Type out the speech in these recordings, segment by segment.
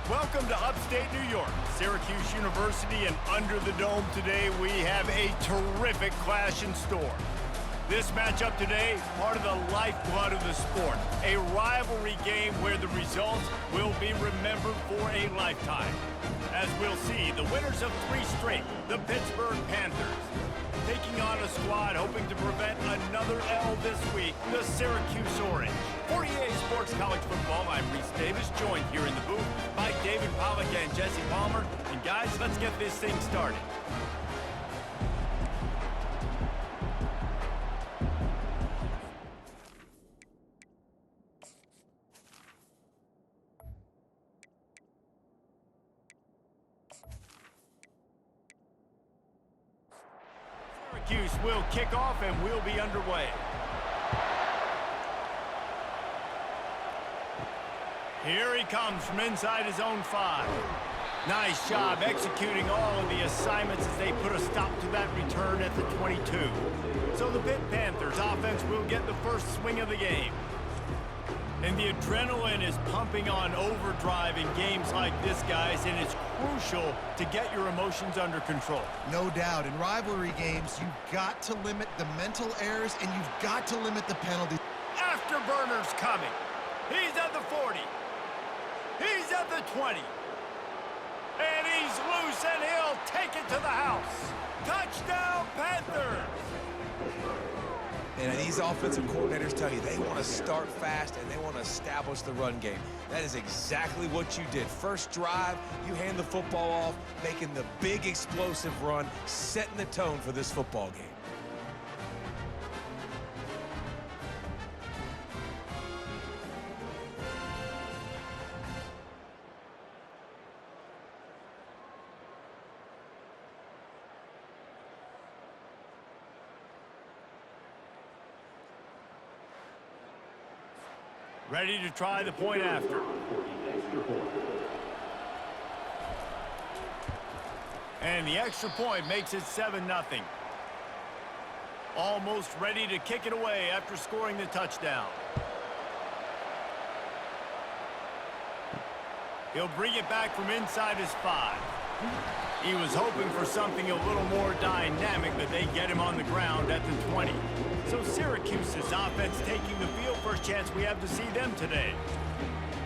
Welcome to upstate New York, Syracuse University, and under the dome today we have a terrific clash in store. This matchup today, part of the lifeblood of the sport, a rivalry game where the results will be remembered for a lifetime. As we'll see, the winners of 3 straight, the Pittsburgh Panthers, taking on a squad hoping to prevent another L this week, the Syracuse Orange. For EA Sports College Football, I'm Reese Davis, joined here in the booth by David Pollack and Jesse Palmer. And guys, let's get this thing started. Syracuse will kick off and we'll be underway. Here he comes from inside his own 5. Nice job executing all of the assignments as they put a stop to that return at the 22. So the Pitt Panthers offense will get the first swing of the game. And the adrenaline is pumping on overdrive in games like this, guys, and it's crucial to get your emotions under control. No doubt. In rivalry games, you've got to limit the mental errors and you've got to limit the penalties. Afterburner's coming. He's at the 40. He's at the 20. And he's loose, and he'll take it to the house. Touchdown, Panthers! And these offensive coordinators tell you they want to start fast and they want to establish the run game. That is exactly what you did. First drive, you hand the football off, making the big explosive run, setting the tone for this football game. Ready to try the point after. And the extra point makes it 7-0. Almost ready to kick it away after scoring the touchdown. He'll bring it back from inside his 5. He was hoping for something a little more dynamic, but they get him on the ground at the 20. So Syracuse's offense taking the field, first chance we have to see them today.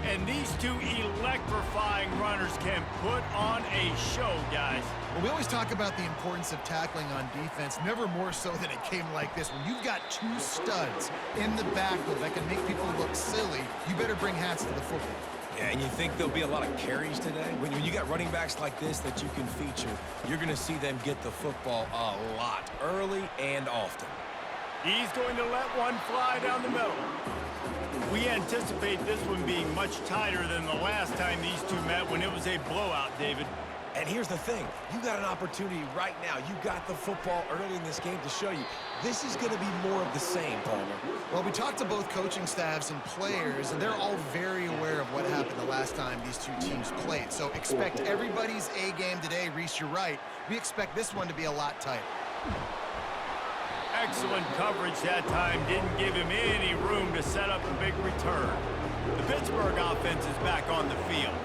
And these two electrifying runners can put on a show, guys. Well, we always talk about the importance of tackling on defense, never more so than it came like this. When you've got 2 studs in the backfield that can make people look silly, you better bring hats to the football. Yeah, and you think there'll be a lot of carries today? When you got running backs like this that you can feature, you're going to see them get the football a lot, early and often. He's going to let one fly down the middle. We anticipate this one being much tighter than the last time these two met when it was a blowout, David. And here's the thing. You got an opportunity right now. You got the football early in this game to show you this is going to be more of the same, Palmer. Well, we talked to both coaching staffs and players, and they're all very aware of what happened the last time these two teams played. So expect everybody's A game today. Reese, you're right. We expect this one to be a lot tighter. Excellent coverage that time. Didn't give him any room to set up a big return. The Pittsburgh offense is back on the field.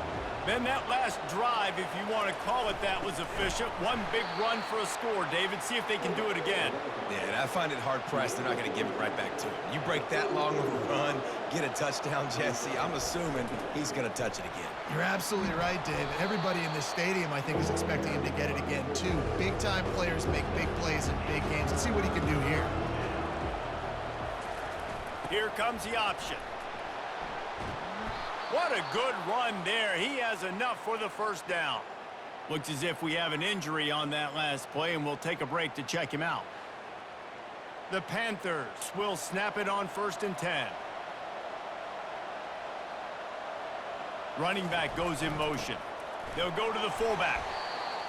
Then that last drive, if you want to call it that, was efficient. One big run for a score, David. See if they can do it again. Yeah, and I find it hard-pressed. They're not going to give it right back to him. You break that long of a run, get a touchdown, Jesse, I'm assuming he's going to touch it again. You're absolutely right, Dave. Everybody in this stadium, I think, is expecting him to get it again, too. Big-time players make big plays in big games. Let's see what he can do here. Here comes the option. What a good run there. He has enough for the first down. Looks as if we have an injury on that last play, and we'll take a break to check him out. The Panthers will snap it on 1st and 10. Running back goes in motion. They'll go to the fullback.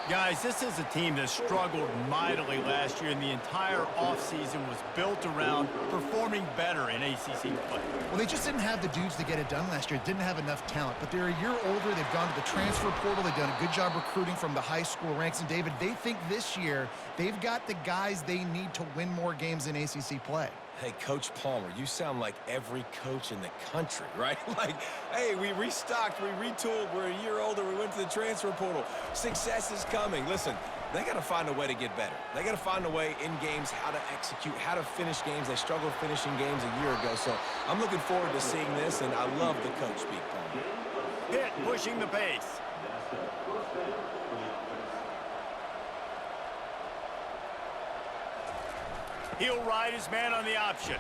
Guys, this is a team that struggled mightily last year, and the entire offseason was built around performing better in ACC play. Well, they just didn't have the dudes to get it done last year. Didn't have enough talent, but they're a year older. They've gone to the transfer portal. They've done a good job recruiting from the high school ranks. And, David, they think this year they've got the guys they need to win more games in ACC play. Hey, Coach Palmer, you sound like every coach in the country, right? Like, hey, we restocked, we retooled, we're a year older, we went to the transfer portal. Success is coming. Listen, they got to find a way to get better. They got to find a way in games how to execute, how to finish games. They struggled finishing games a year ago, so I'm looking forward to seeing this, and I love the coach speak, Palmer. Pitt pushing the pace. He'll ride his man on the option.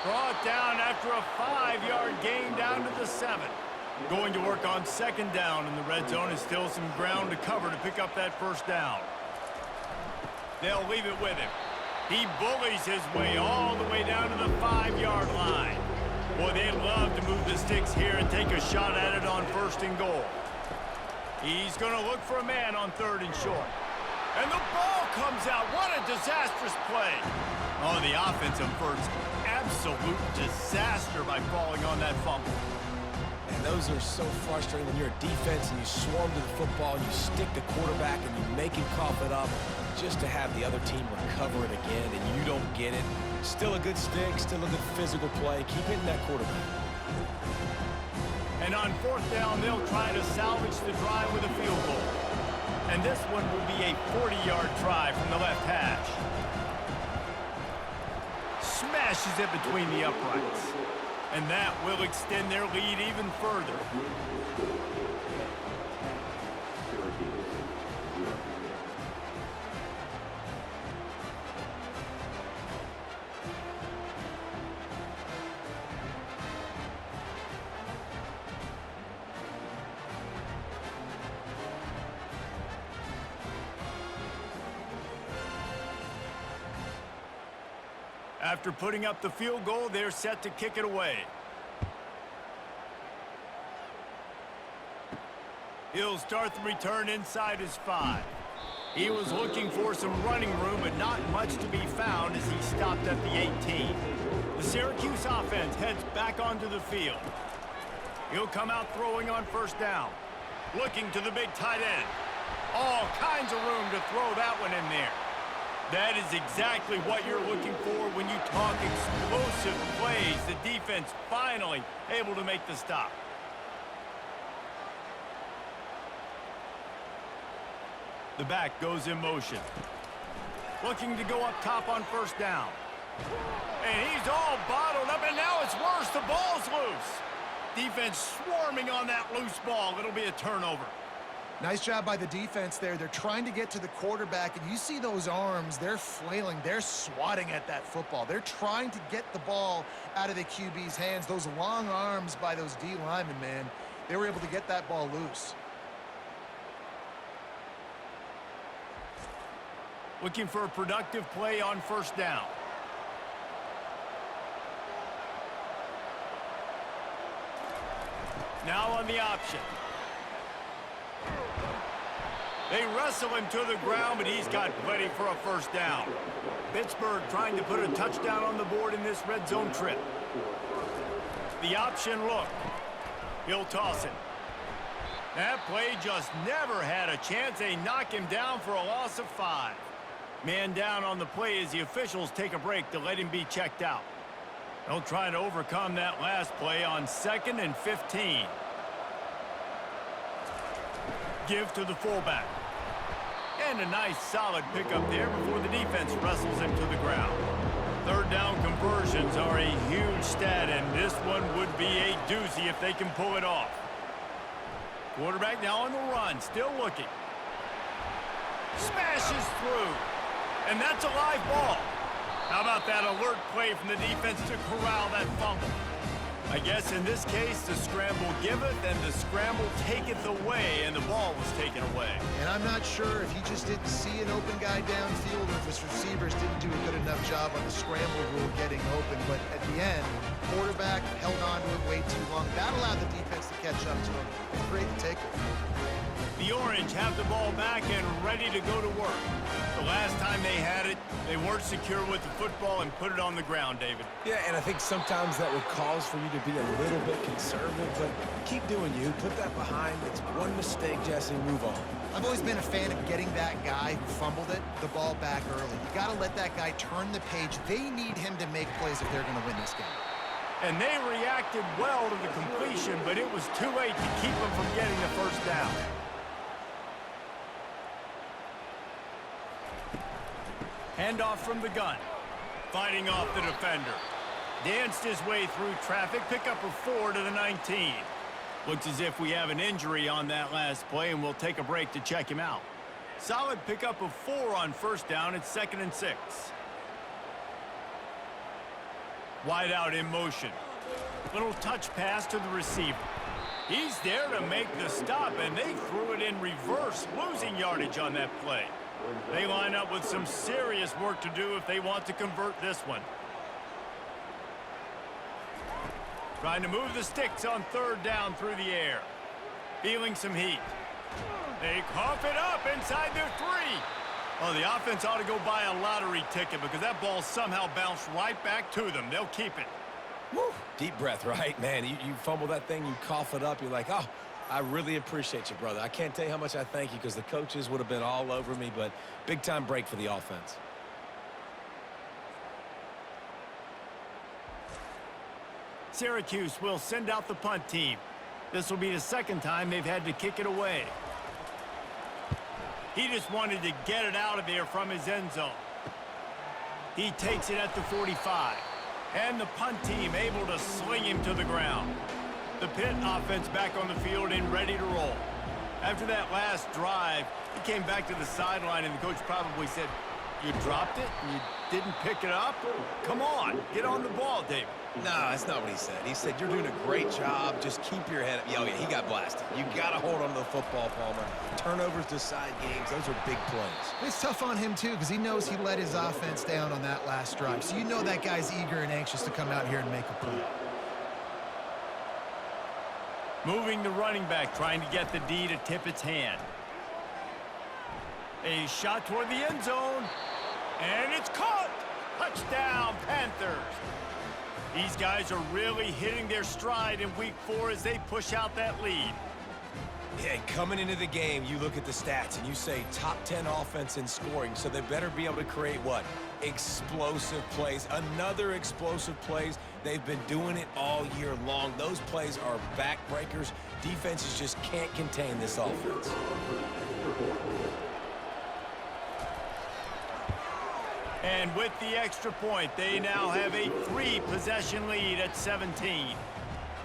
Brought down after a 5-yard gain down to the 7. Going to work on second down in the red zone and still some ground to cover to pick up that first down. They'll leave it with him. He bullies his way all the way down to the 5-yard line. Boy, they'd love to move the sticks here and take a shot at it on first and goal. He's going to look for a man on third and short. And the ball comes out. What a disastrous play. Oh, the offensive first. Absolute disaster by falling on that fumble. And those are so frustrating when you're a defense and you swarm to the football, you stick the quarterback and you make him cough it up just to have the other team recover it again and you don't get it. Still a good stick, still a good physical play. Keep hitting that quarterback. And on fourth down, they'll try to salvage the drive with a field goal. And this one will be a 40-yard try from the left hash. Smashes it between the uprights. And that will extend their lead even further. After putting up the field goal, they're set to kick it away. He'll start the return inside his 5. He was looking for some running room, but not much to be found as he stopped at the 18. The Syracuse offense heads back onto the field. He'll come out throwing on first down. Looking to the big tight end. All kinds of room to throw that one in there. That is exactly what you're looking for when you talk explosive plays. The defense finally able to make the stop. The back goes in motion. Looking to go up top on first down. And he's all bottled up, and now it's worse. The ball's loose. Defense swarming on that loose ball. It'll be a turnover. Nice job by the defense there. They're trying to get to the quarterback, and you see those arms. They're flailing. They're swatting at that football. They're trying to get the ball out of the QB's hands. Those long arms by those D linemen, man, they were able to get that ball loose. Looking for a productive play on first down. Now on the option. They wrestle him to the ground, but he's got plenty for a first down. Pittsburgh trying to put a touchdown on the board in this red zone trip. The option look. He'll toss it. That play just never had a chance. They knock him down for a loss of 5. Man down on the play as the officials take a break to let him be checked out. They'll try to overcome that last play on 2nd and 15. Give to the fullback. And a nice solid pickup there before the defense wrestles him to the ground. Third down conversions are a huge stat, and this one would be a doozy if they can pull it off. Quarterback now on the run, still looking. Smashes through. And that's a live ball. How about that alert play from the defense to corral that fumble? I guess in this case, the scramble giveth and the scramble taketh away, and the ball was taken away. And I'm not sure if he just didn't see an open guy downfield or if his receivers didn't do a good enough job on the scramble rule getting open. But at the end, quarterback held on to it way too long. That allowed the defense to catch up to him and create the takeaway. The Orange have the ball back and ready to go to work. The last time they had it, they weren't secure with the football and put it on the ground, David. Yeah, and I think sometimes that would cause for you to be a little bit conservative, but keep doing you. Put that behind. It's one mistake, Jesse, move on. I've always been a fan of getting that guy who fumbled it, the ball back early. You got to let that guy turn the page. They need him to make plays if they're going to win this game. And they reacted well to the completion, but it was too late to keep them from getting the first down. Handoff from the gun. Fighting off the defender. Danced his way through traffic. Pickup of 4 to the 19. Looks as if we have an injury on that last play, and we'll take a break to check him out. Solid pickup of 4 on first down. It's 2nd and 6. Wide out in motion. Little touch pass to the receiver. He's there to make the stop, and they threw it in reverse, losing yardage on that play. They line up with some serious work to do if they want to convert this one. Trying to move the sticks on 3rd down through the air. Feeling some heat. They cough it up inside their 3. Oh, the offense ought to go buy a lottery ticket because that ball somehow bounced right back to them. They'll keep it. Woo. Deep breath, right? Man, you fumble that thing, you cough it up, you're like, oh, I really appreciate you, brother. I can't tell you how much I thank you because the coaches would have been all over me, but big-time break for the offense. Syracuse will send out the punt team. This will be the 2nd time they've had to kick it away. He just wanted to get it out of there from his end zone. He takes it at the 45. And the punt team able to sling him to the ground. The Pitt offense back on the field and ready to roll. After that last drive, he came back to the sideline and the coach probably said, "You dropped it and you didn't pick it up? Come on, get on the ball, David." No, that's not what he said. He said, you're doing a great job. Just keep your head up. Oh, yeah, he got blasted. You got to hold on to the football, Palmer. Turnovers decide games. Those are big plays. It's tough on him, too, because he knows he let his offense down on that last drive. So you know that guy's eager and anxious to come out here and make a play. Moving the running back, trying to get the D to tip its hand. A shot toward the end zone. And it's caught! Touchdown, Panthers! These guys are really hitting their stride in week 4 as they push out that lead. Yeah, coming into the game, you look at the stats and you say top 10 offense in scoring, so they better be able to create what? Explosive plays. Another explosive plays. They've been doing it all year long. Those plays are backbreakers. Defenses just can't contain this offense. And with the extra point, they now have a 3-possession lead at 17.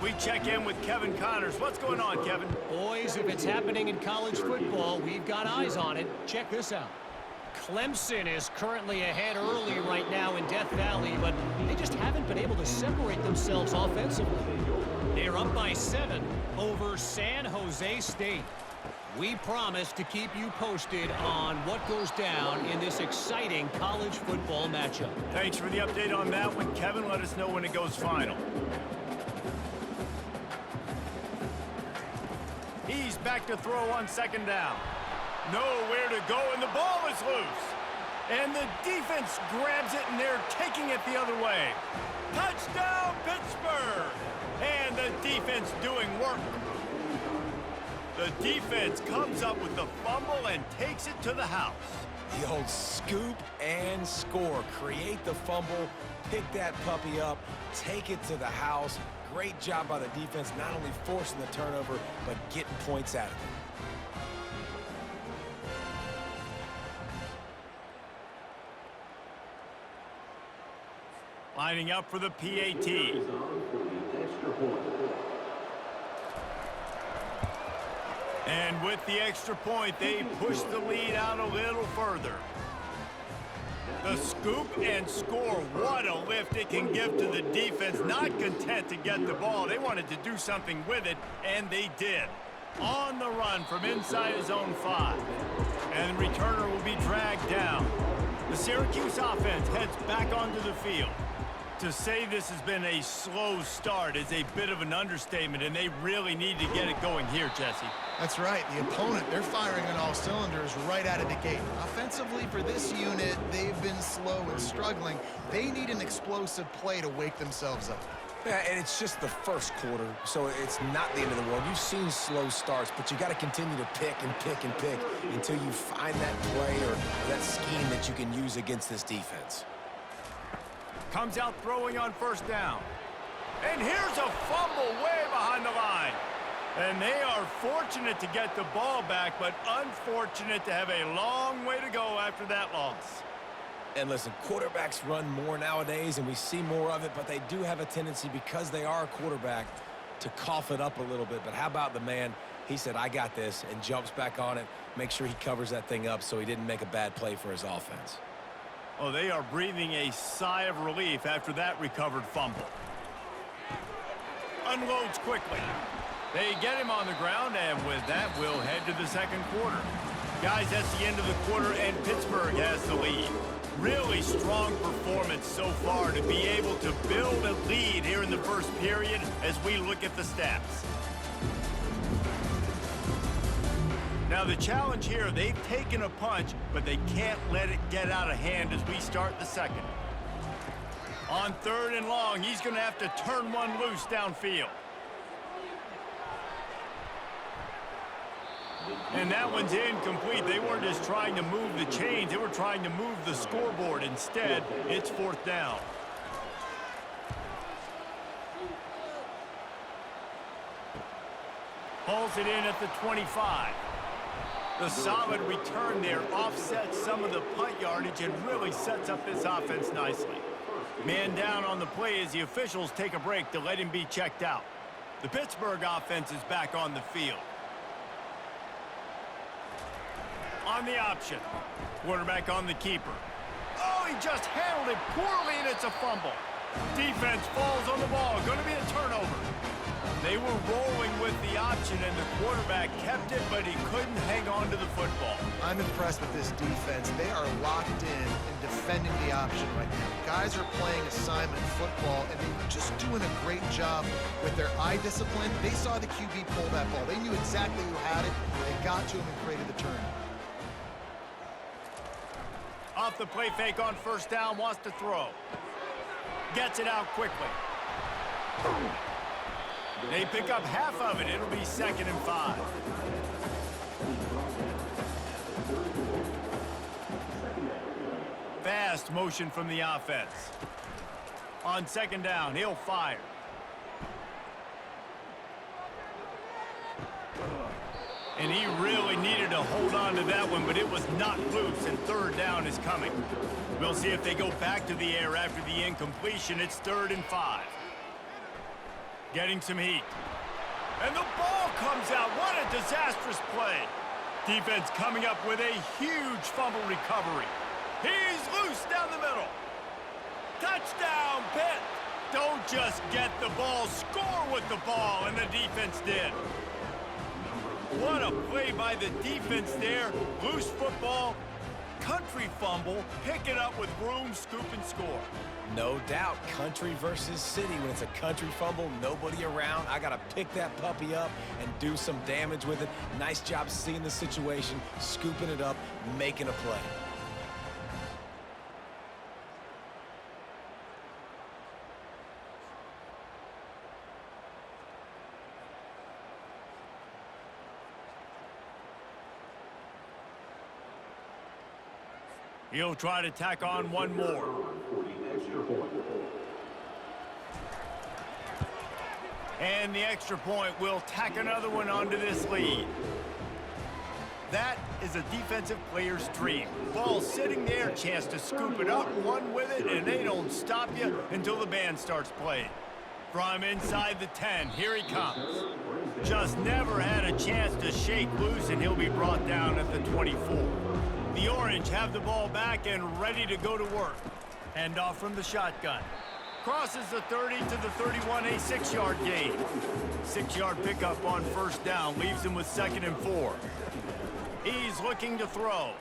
We check in with Kevin Connors. What's going on, Kevin? Boys, if it's happening in college football, we've got eyes on it. Check this out. Clemson is currently ahead early right now in Death Valley, but they just haven't been able to separate themselves offensively. They're up by 7 over San Jose State. We promise to keep you posted on what goes down in this exciting college football matchup. Thanks for the update on that one, Kevin. Let us know when it goes final. He's back to throw on 2nd down. Nowhere to go, and the ball is loose. And the defense grabs it, and they're taking it the other way. Touchdown, Pittsburgh! And the defense doing work. The defense comes up with the fumble and takes it to the house. The old scoop and score. Create the fumble, pick that puppy up, take it to the house. Great job by the defense, not only forcing the turnover, but getting points out of it. Lining up for the PAT. And with the extra point, they push the lead out a little further. The scoop and score, what a lift it can give to the defense. Not content to get the ball. They wanted to do something with it, and they did. On the run from inside his own 5. And the returner will be dragged down. The Syracuse offense heads back onto the field. To say this has been a slow start is a bit of an understatement, and they really need to get it going here, Jesse. That's right. The opponent, they're firing on all cylinders right out of the gate. Offensively, for this unit, they've been slow and struggling. They need an explosive play to wake themselves up. Yeah, and it's just the first quarter, so it's not the end of the world. You've seen slow starts, but you got to continue to pick and pick and pick until you find that play or that scheme that you can use against this defense. Comes out throwing on first down. And here's a fumble way behind the line. And they are fortunate to get the ball back, but unfortunate to have a long way to go after that loss. And listen, quarterbacks run more nowadays, and we see more of it, but they do have a tendency, because they are a quarterback, to cough it up a little bit. But how about the man? He said, I got this, and jumps back on it, make sure he covers that thing up so he didn't make a bad play for his offense. Oh, they are breathing a sigh of relief after that recovered fumble. Unloads quickly. They get him on the ground, and with that, we'll head to the second quarter. Guys, that's the end of the quarter, and Pittsburgh has the lead. Really strong performance so far to be able to build a lead here in the first period as we look at the stats. Now the challenge here, they've taken a punch, but they can't let it get out of hand as we start the second. On third and long, he's going to have to turn one loose downfield. And that one's incomplete. They weren't just trying to move the chains. They were trying to move the scoreboard. Instead, it's fourth down. Hauls it in at the 25. The solid return there offsets some of the punt yardage and really sets up this offense nicely. Man down on the play as the officials take a break to let him be checked out. The Pittsburgh offense is back on the field. On the option. Quarterback on the keeper. Oh, he just handled it poorly, and it's a fumble. Defense falls on the ball. Going to be a turnover. They were rolling with the option, and the quarterback kept it, but he couldn't hang on to the football. I'm impressed with this defense. They are locked in and defending the option right now. Guys are playing assignment football, and they're just doing a great job with their eye discipline. They saw the QB pull that ball. They knew exactly who had it. They got to him and created the turnover. Off the play fake on first down, wants to throw. Gets it out quickly. They pick up half of it. It'll be 2nd and 5. Fast motion from the offense. On 2nd down, he'll fire. And he really needed to hold on to that one, but it was not loose, and 3rd down is coming. We'll see if they go back to the air after the incompletion. It's 3rd and 5. Getting some heat. And the ball comes out. What a disastrous play. Defense coming up with a huge fumble recovery. He's loose down the middle. Touchdown, Pitt. Don't just get the ball, score with the ball, and the defense did. What a play by the defense there. Loose football, country fumble, pick it up with room, scoop, and score. No doubt, country versus city. When it's a country fumble, nobody around, I got to pick that puppy up and do some damage with it. Nice job seeing the situation, scooping it up, making a play. He'll try to tack on one more. And the extra point will tack another one onto this lead. That is a defensive player's dream. Ball sitting there, chance to scoop it up, run with it, and they don't stop you until the band starts playing. From inside the 10, here he comes. Just never had a chance to shake loose, and he'll be brought down at the 24. The Orange have the ball back and ready to go to work. Hand off from the shotgun. Crosses the 30 to the 31, a 6-yard gain. 6-yard pickup on first down, leaves him with 2nd and 4. He's looking to throw.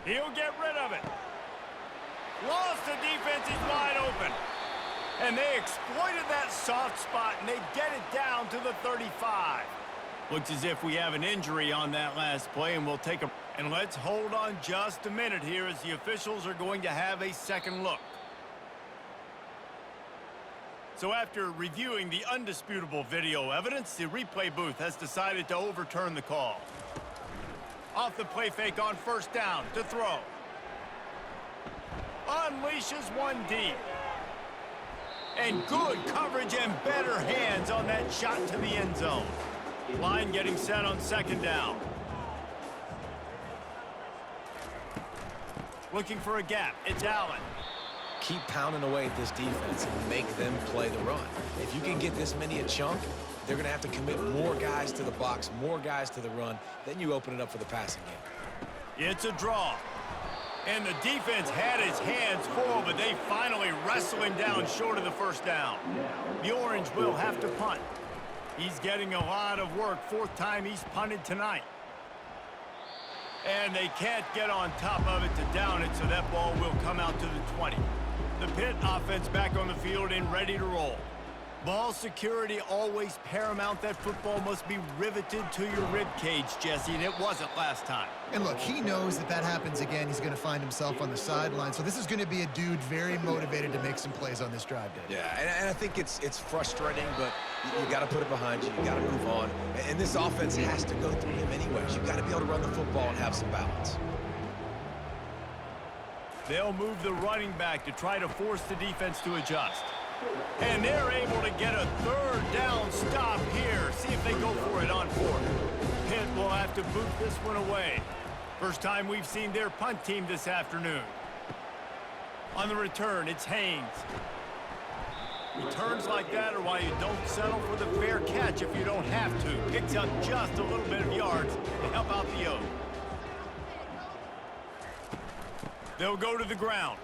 He'll get rid of it. Lost the defense, he's wide open. And they exploited that soft spot, and they get it down to the 35. Looks as if we have an injury on that last play, and we'll take a... And let's hold on just a minute here as the officials are going to have a second look. So after reviewing the undisputable video evidence, the replay booth has decided to overturn the call. Off the play fake on first down to throw. Unleashes one deep. And good coverage and better hands on that shot to the end zone. Line getting set on second down. Looking for a gap. It's Allen. Keep pounding away at this defense and make them play the run. If you can get this many a chunk, they're going to have to commit more guys to the box, more guys to the run. Then you open it up for the passing game. It's a draw. And the defense had his hands full, but they finally wrestle him down short of the first down. The Orange will have to punt. He's getting a lot of work. Fourth time he's punted tonight. And they can't get on top of it to down it, so that ball will come out to the 20. The Pitt offense back on the field and ready to roll. Ball security always paramount. That football must be riveted to your rib cage, Jesse, and it wasn't last time. And look, he knows that happens again. He's going to find himself on the sideline. So this is going to be a dude very motivated to make some plays on this drive, Dave. Yeah, and I think it's frustrating, but you got to put it behind you. You got to move on. And this offense has to go through him anyways. You got to be able to run the football and have some balance. They'll move the running back to try to force the defense to adjust. And they're able to get a third down stop here. See if they go for it on fourth. Pitt will have to boot this one away. First time we've seen their punt team this afternoon. On the return, it's Haynes. Returns like that are why you don't settle for the fair catch if you don't have to. Picks up just a little bit of yards to help out the O's. They'll go to the ground.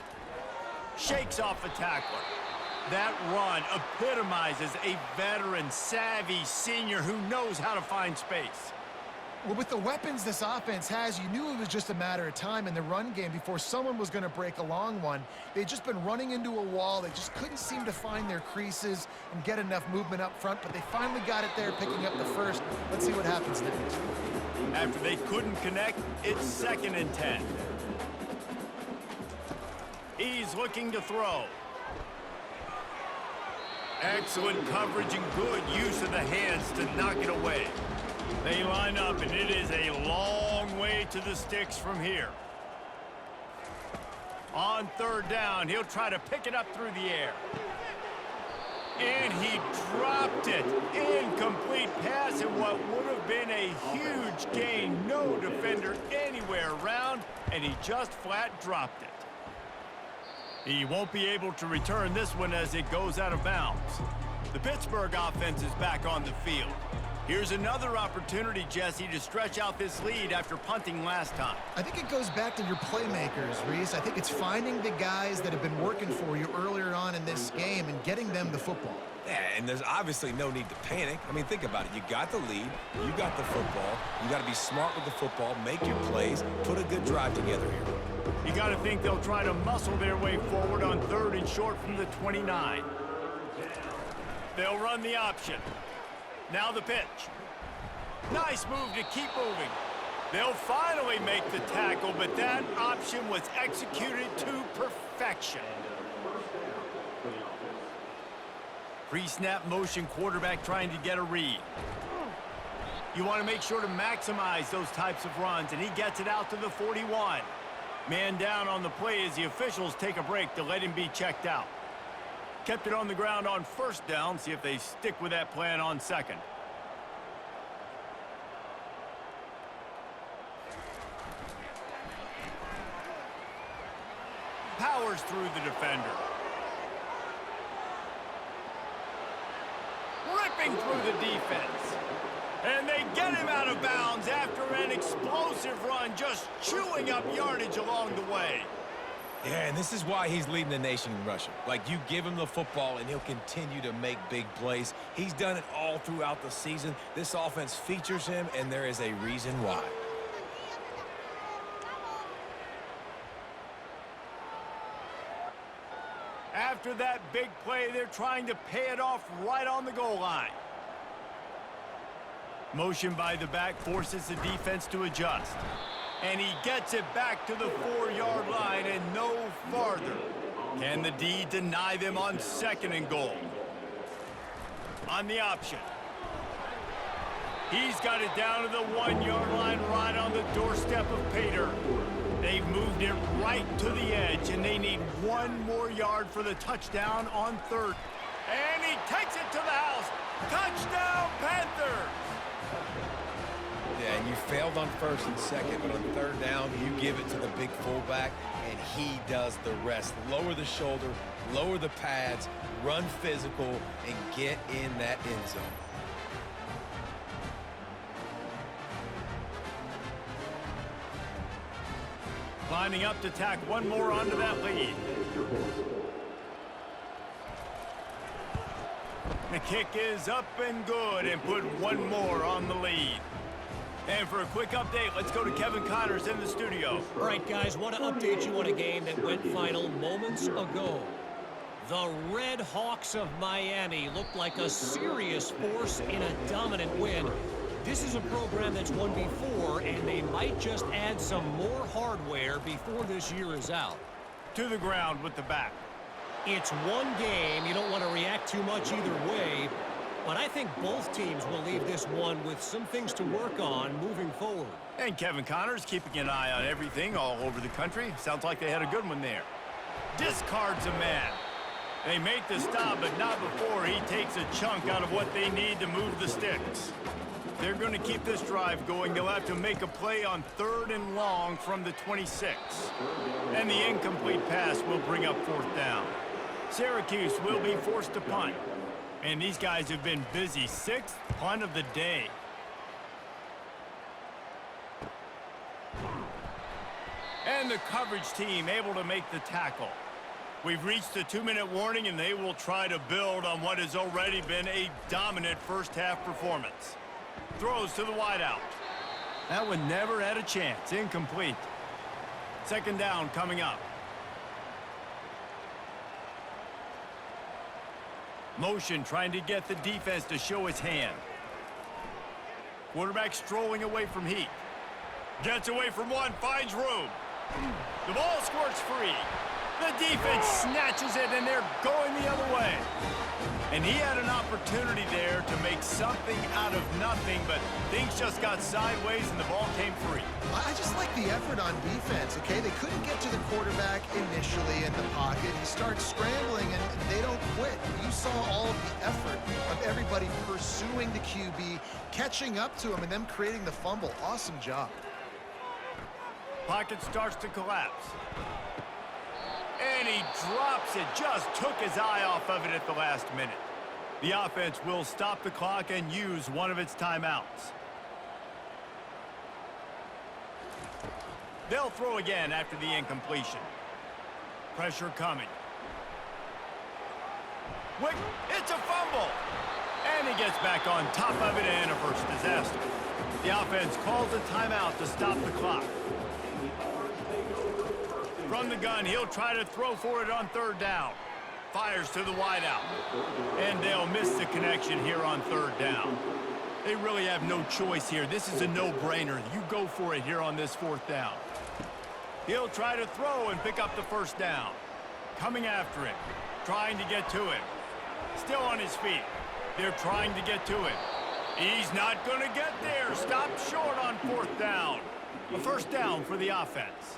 Shakes off a tackler. That run epitomizes a veteran, savvy senior who knows how to find space. Well, with the weapons this offense has, you knew it was just a matter of time in the run game before someone was going to break a long one. They'd just been running into a wall. They just couldn't seem to find their creases and get enough movement up front, but they finally got it there, picking up the first. Let's see what happens next. After they couldn't connect, it's 2nd and 10. He's looking to throw. Excellent coverage and good use of the hands to knock it away. They line up, and it is a long way to the sticks from here. On third down, he'll try to pick it up through the air. And he dropped it. Incomplete pass, and what would have been a huge gain. No defender anywhere around, and he just flat dropped it. He won't be able to return this one as it goes out of bounds. The Pittsburgh offense is back on the field. Here's another opportunity, Jesse, to stretch out this lead after punting last time. I think it goes back to your playmakers, Reese. I think it's finding the guys that have been working for you earlier on in this game and getting them the football. Yeah, and there's obviously no need to panic. I mean, think about it. You got the lead. You got the football. You got to be smart with the football, make your plays, put a good drive together here. You got to think they'll try to muscle their way forward on 3rd and short from the 29. They'll run the option. Now the pitch. Nice move to keep moving. They'll finally make the tackle, but that option was executed to perfection. Pre-snap motion, quarterback trying to get a read. You want to make sure to maximize those types of runs, and he gets it out to the 41. Man down on the play as the officials take a break to let him be checked out. Kept it on the ground on first down. See if they stick with that plan on second. Powers through the defender. Ripping through the defense. And they get him out of bounds after an explosive run, just chewing up yardage along the way. Yeah, and this is why he's leading the nation in rushing. Like, you give him the football, and he'll continue to make big plays. He's done it all throughout the season. This offense features him, and there is a reason why. After that big play, they're trying to pay it off right on the goal line. Motion by the back forces the defense to adjust. And he gets it back to the 4-yard line and no farther. Can the D deny them on 2nd and goal? on the option. He's got it down to the 1-yard line right on the doorstep of Pater. They've moved it right to the edge, and they need 1 more yard for the touchdown on 3rd. And he takes it to the house. Touchdown, Panthers! Yeah, and you failed on 1st and 2nd, but on 3rd down, you give it to the big fullback, and he does the rest. Lower the shoulder, lower the pads, run physical, and get in that end zone. Lining up to tack 1 more onto that lead. The kick is up and good and put 1 more on the lead. And for a quick update, let's go to Kevin Connors in the studio. All right, guys, want to update you on a game that went final moments ago. The Red Hawks of Miami looked like a serious force in a dominant win. This is a program that's won before, and they might just add some more hardware before this year is out. To the ground with the back. It's one game. You don't want to react too much either way, but I think both teams will leave this one with some things to work on moving forward. And Kevin Connors keeping an eye on everything all over the country. Sounds like they had a good one there. Discards a man. They make the stop, but not before he takes a chunk out of what they need to move the sticks. They're going to keep this drive going. They'll have to make a play on 3rd and long from the 26. And the incomplete pass will bring up 4th down. Syracuse will be forced to punt. And these guys have been busy. 6th punt of the day. And the coverage team able to make the tackle. We've reached the 2-minute warning, and they will try to build on what has already been a dominant first-half performance. Throws to the wideout. That one never had a chance. Incomplete. 2nd down coming up. Motion trying to get the defense to show his hand. Quarterback strolling away from heat. Gets away from one, finds room. The ball squirts free. The defense snatches it, and they're going the other way. And he had an opportunity there to make something out of nothing, but things just got sideways and the ball came free. I just like the effort on defense, okay? They couldn't get to the quarterback initially in the pocket. He starts scrambling, and they don't quit. You saw all of the effort of everybody pursuing the QB, catching up to him, and them creating the fumble. Awesome job. Pocket starts to collapse. And he drops it. Just took his eye off of it at the last minute. The offense will stop the clock and use one of its timeouts. They'll throw again after the incompletion. Pressure coming. Wait, it's a fumble. And he gets back on top of it and a first disaster. The offense calls a timeout to stop the clock. From the gun, he'll try to throw for it on 3rd down. Fires to the wideout. And they'll miss the connection here on 3rd down. They really have no choice here. This is a no-brainer. You go for it here on this 4th down. He'll try to throw and pick up the 1st down. Coming after him. Trying to get to him. Still on his feet. They're trying to get to him. He's not going to get there. Stop short on 4th down. A 1st down for the offense.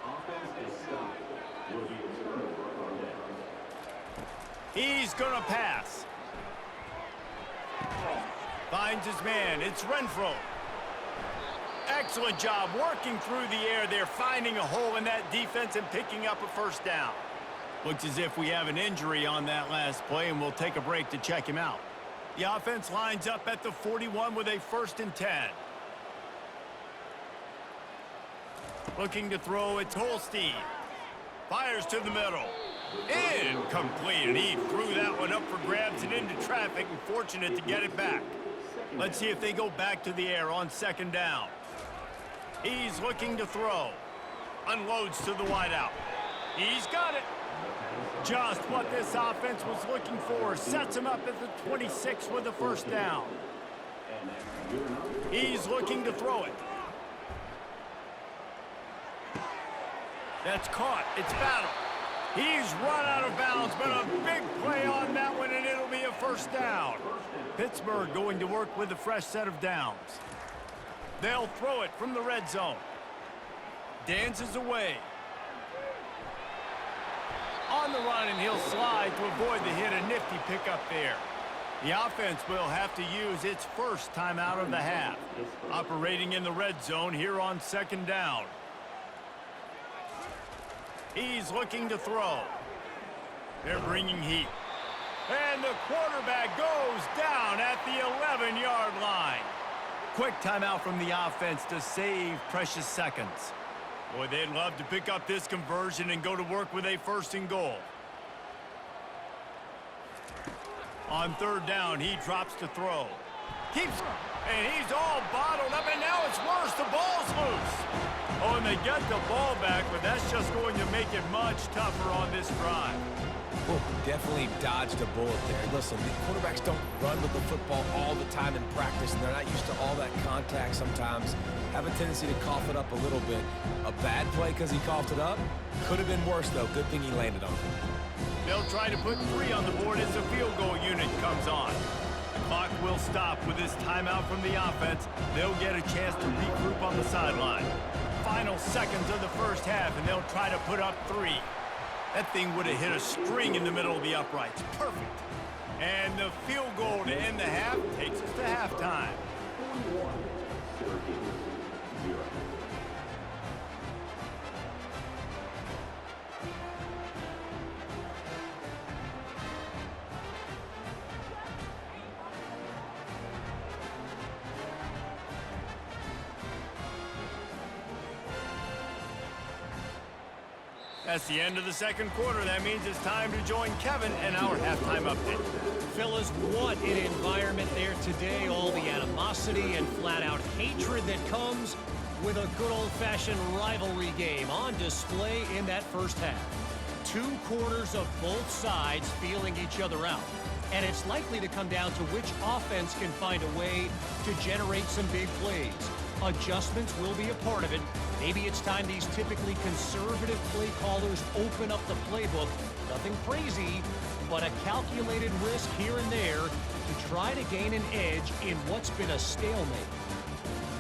He's going to pass. Finds his man. It's Renfro. Excellent job working through the air there, finding a hole in that defense and picking up a 1st down. Looks as if we have an injury on that last play, and we'll take a break to check him out. The offense lines up at the 41 with a 1st and 10. Looking to throw, it's Holstein. Fires to the middle. Incomplete, and he threw that one up for grabs and into traffic, and fortunate to get it back. Let's see if they go back to the air on 2nd down. He's looking to throw. Unloads to the wideout. He's got it. Just what this offense was looking for. Sets him up at the 26 with a 1st down. He's looking to throw it. That's caught. It's battle. He's run out of bounds, but a big play on that one, and it'll be a first down. Pittsburgh going to work with a fresh set of downs. They'll throw it from the red zone. Dances away. On the run, and he'll slide to avoid the hit. A nifty pickup there. The offense will have to use its first timeout of the half. Operating in the red zone here on second down. He's looking to throw. They're bringing heat. And the quarterback goes down at the 11-yard line. Quick timeout from the offense to save precious seconds. Boy, they'd love to pick up this conversion and go to work with a first and goal. On third down, he drops to throw. Keeps, and he's all bottled up, and now it's worse. The ball's loose. Oh, and they get the ball back, but that's just going to make it much tougher on this drive. Oh, definitely dodged a bullet there. Listen, the quarterbacks don't run with the football all the time in practice, and they're not used to all that contact sometimes. Have a tendency to cough it up a little bit. A bad play because he coughed it up? Could have been worse, though. Good thing he landed on it. They'll try to put 3 on the board as the field goal unit comes on. The clock will stop with this timeout from the offense. They'll get a chance to regroup on the sideline. Final seconds of the first half, and they'll try to put up 3. That thing would have hit a string in the middle of the uprights. Perfect. And the field goal to end the half takes us to halftime. That's the end of the second quarter. That means it's time to join Kevin and our halftime update. Fellas, what an environment there today. All the animosity and flat-out hatred that comes with a good old-fashioned rivalry game on display in that first half. 2 quarters of both sides feeling each other out. And it's likely to come down to which offense can find a way to generate some big plays. Adjustments will be a part of it. Maybe it's time these typically conservative play callers open up the playbook. Nothing crazy, but a calculated risk here and there to try to gain an edge in what's been a stalemate.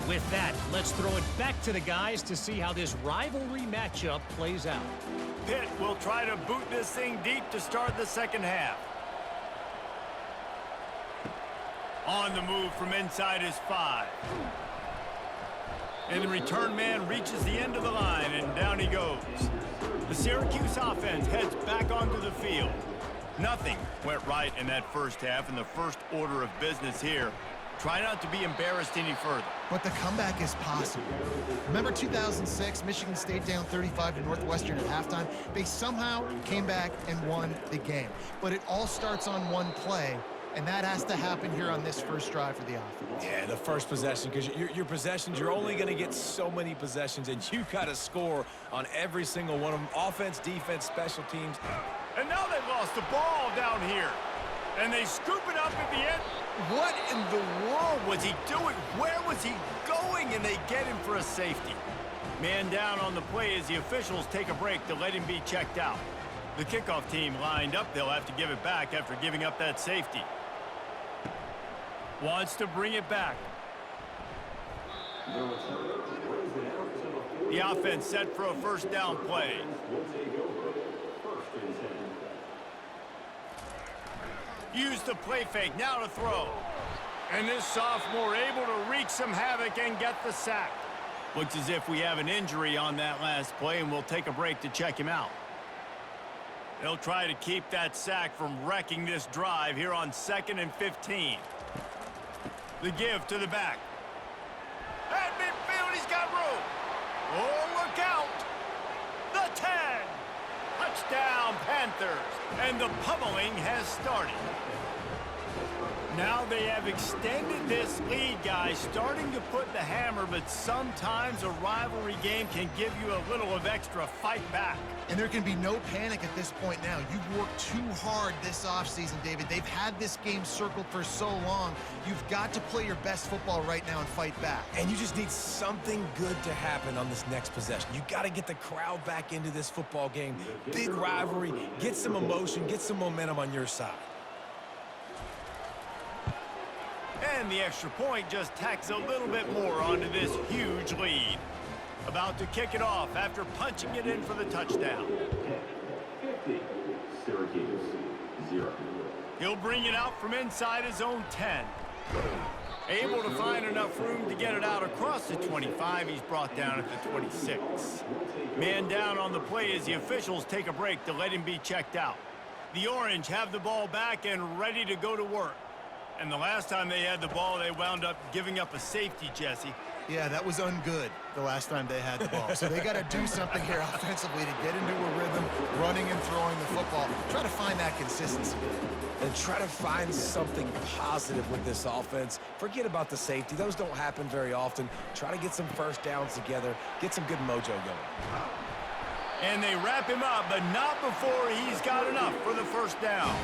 With that, let's throw it back to the guys to see how this rivalry matchup plays out. Pitt will try to boot this thing deep to start the second half. On the move from inside his 5. And the return man reaches the end of the line, and down he goes. The Syracuse offense heads back onto the field. Nothing went right in that first half, and the first order of business here. Try not to be embarrassed any further. But the comeback is possible. Remember 2006, Michigan State down 35 to Northwestern at halftime? They somehow came back and won the game. But it all starts on one play, and that has to happen here on this first drive for the offense. Yeah, the first possession, because your possessions, you're only going to get so many possessions, and you got to score on every single one of them. Offense, defense, special teams. And now they've lost the ball down here. And they scoop it up at the end. What in the world was he doing? Where was he going? And they get him for a safety. Man down on the play as the officials take a break to let him be checked out. The kickoff team lined up. They'll have to give it back after giving up that safety. Wants to bring it back. The offense set for a first down play. Use the play fake, now to throw. And this sophomore able to wreak some havoc and get the sack. Looks as if we have an injury on that last play, and we'll take a break to check him out. They'll try to keep that sack from wrecking this drive here on 2nd and 15. The give to the back. At midfield, he's got room. Oh, look out. The 10. Touchdown, Panthers. And the pummeling has started. Now they have extended this lead, guys, starting to put the hammer, but sometimes a rivalry game can give you a little of extra fight back. And there can be no panic at this point now. You've worked too hard this offseason, David. They've had this game circled for so long. You've got to play your best football right now and fight back. And you just need something good to happen on this next possession. You got to get the crowd back into this football game. Big rivalry, get some emotion, get some momentum on your side. And the extra point just tacks a little bit more onto this huge lead. About to kick it off after punching it in for the touchdown. 50, Syracuse, 0. He'll bring it out from inside his own 10. Able to find enough room to get it out across the 25. He's brought down at the 26. Man down on the play as the officials take a break to let him be checked out. The Orange have the ball back and ready to go to work. And the last time they had the ball, they wound up giving up a safety, Jesse. Yeah, that was ungood the last time they had the ball. So they got to do something here offensively to get into a rhythm, running and throwing the football. Try to find that consistency. And try to find something positive with this offense. Forget about the safety. Those don't happen very often. Try to get some first downs together. Get some good mojo going. And they wrap him up, but not before he's got enough for the first down.